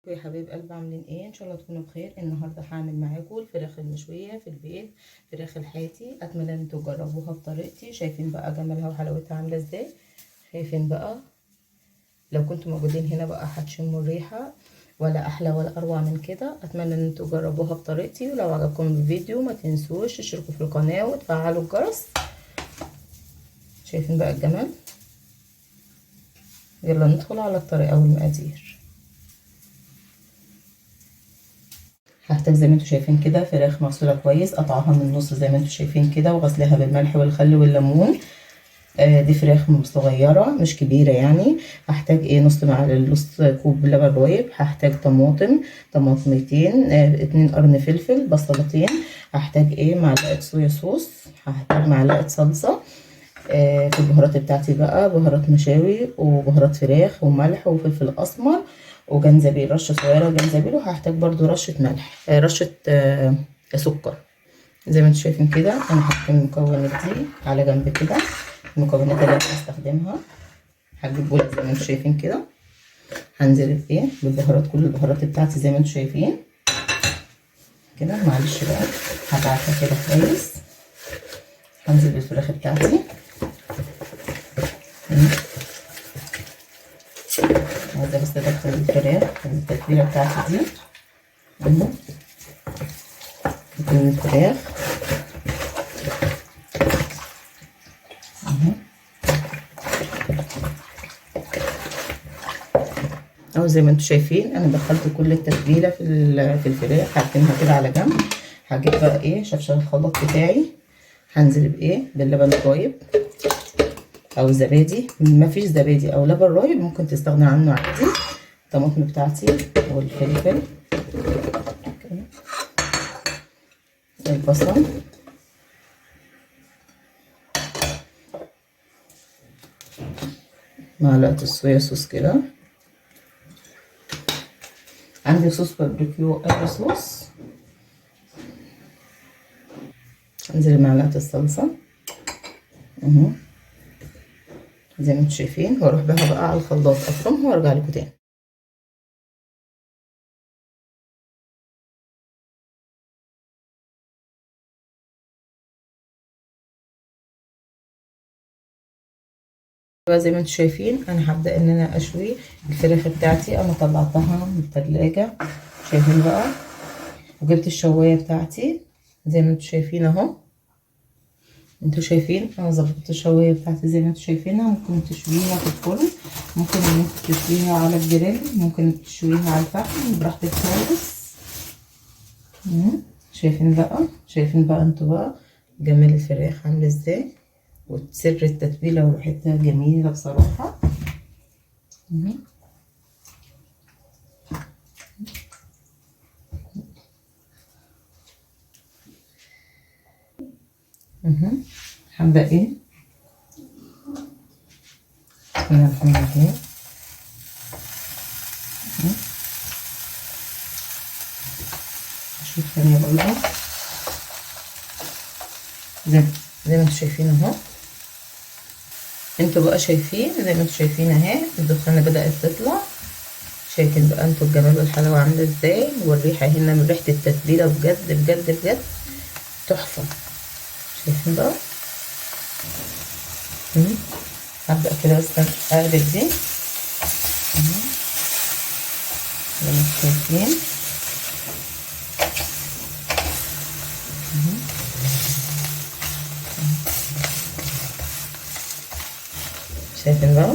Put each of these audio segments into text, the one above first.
يا حبايب قلبي، عاملين ايه؟ ان شاء الله تكونوا بخير. النهارده هعمل معاكم الفراخ المشويه في البيت، فراخ الحاتي. اتمنى ان انتوا تجربوها بطريقتي. شايفين بقى جمالها وحلاوتها عامله ازاي؟ شايفين بقى؟ لو كنتوا موجودين هنا بقى هتشموا الريحه، ولا احلى ولا اروع من كده. اتمنى ان انتوا تجربوها بطريقتي، ولو عجبكم الفيديو ما تنسوش تشتركوا في القناه وتفعلوا الجرس. شايفين بقى الجمال؟ يلا ندخل على الطريقه والمقادير. هحتاج زي ما انتوا شايفين كده فراخ مغسوله كويس، قطعها من النص زي ما انتوا شايفين كده، وغسلها بالملح والخل والليمون. دي فراخ صغيره مش كبيره يعني. هحتاج ايه؟ نص كوب لبن رايب. هحتاج طماطميتين، 2 قرن فلفل، بصلتين. هحتاج ايه؟ معلقه صويا صوص. هحتاج معلقه صلصه. في البهارات بتاعتي بقى بهارات مشاوي وبهارات فراخ وملح وفلفل اسمر وجنزبيل، رشه صغيره جنزبيل. وهحتاج برضو رشه ملح، رشه سكر. زي ما انتم شايفين كده. انا هحط المكونات دي على جنب كده. المكونات اللي انا هستخدمها هجيب بوله زي ما انتم شايفين كده. هنزل بايه؟ بالبهارات، كل البهارات بتاعتي زي ما انتم شايفين كده. معلش بقى هبعتها كده كويس. هنزل بالفراخ بتاعتي. عايزة بس ادخل الفراخ التتبيله بتاعتي دي. من الفراخ اهو زي ما انتم شايفين. انا دخلت كل التتبيله في الفراخ. هركنها كده على جنب. هجيب بقى ايه؟ شفشة الخلاط بتاعي. هنزل بايه؟ باللبن الرايب او زبادي. مفيش زبادي او لبن رايب ممكن تستغنى عنه عادي. الطماطم بتاعتي والفلفل، البصل، معلقه الصويا صوص كده. عندي صوص باربيكيو اي صوص. انزل معلقه الصلصه زي ما انتم شايفين، واروح بها بقى على الخلاط افرمها وارجع لكم تاني. زي ما انتم شايفين انا هبدا ان انا اشوي الفراخ بتاعتي. انا طلعتها من التلاجة. شايفين بقى؟ وجبت الشوايه بتاعتي زي ما انتم شايفين اهو. انتوا شايفين انا ظبطت الشوايه بتاعتي زي ما انتوا شايفينها. ممكن تشويها في الفرن، ممكن ان انتوا تشويها على الجريل، ممكن تشويها على الفحم، براحتك خالص. شايفين بقى؟ شايفين بقى انتوا بقى جمال الفراخ عامل ازاي، وسر التتبيله وريحتها جميله بصراحه. هبدا ايه؟ بسم الله الرحمن الرحيم. اشوف ثانيه برضه زي ما انتوا شايفين اهو. انتوا بقى شايفين زي ما انتوا شايفين اهي الدخانه بدات تطلع. شايفين بقى انتوا الجمال والحلاوه عامله ازاي، والريحه هنا من ريحه التتبيله بجد بجد بجد تحفه. شايفين بقى؟ هبدا كده بس اقلب دي زي ما انتوا شايفين. شايفين بقى؟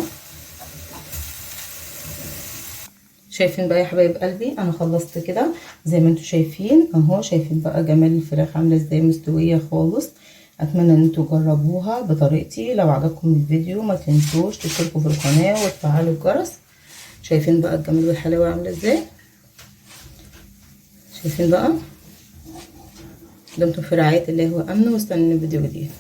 شايفين بقى يا حبايب قلبي؟ انا خلصت كده زي ما انتوا شايفين اهو. شايفين بقى جمال الفراخ عامله ازاي، مستويه خالص. اتمنى ان انتوا تجربوها بطريقتي. لو عجبكم الفيديو ما تنسوش تشتركوا في القناه وتفعلوا الجرس. شايفين بقى الجمال والحلاوه عامله ازاي؟ شايفين بقى؟ دمتم في رعايه الله وامنه، واستنوا الفيديو جديد.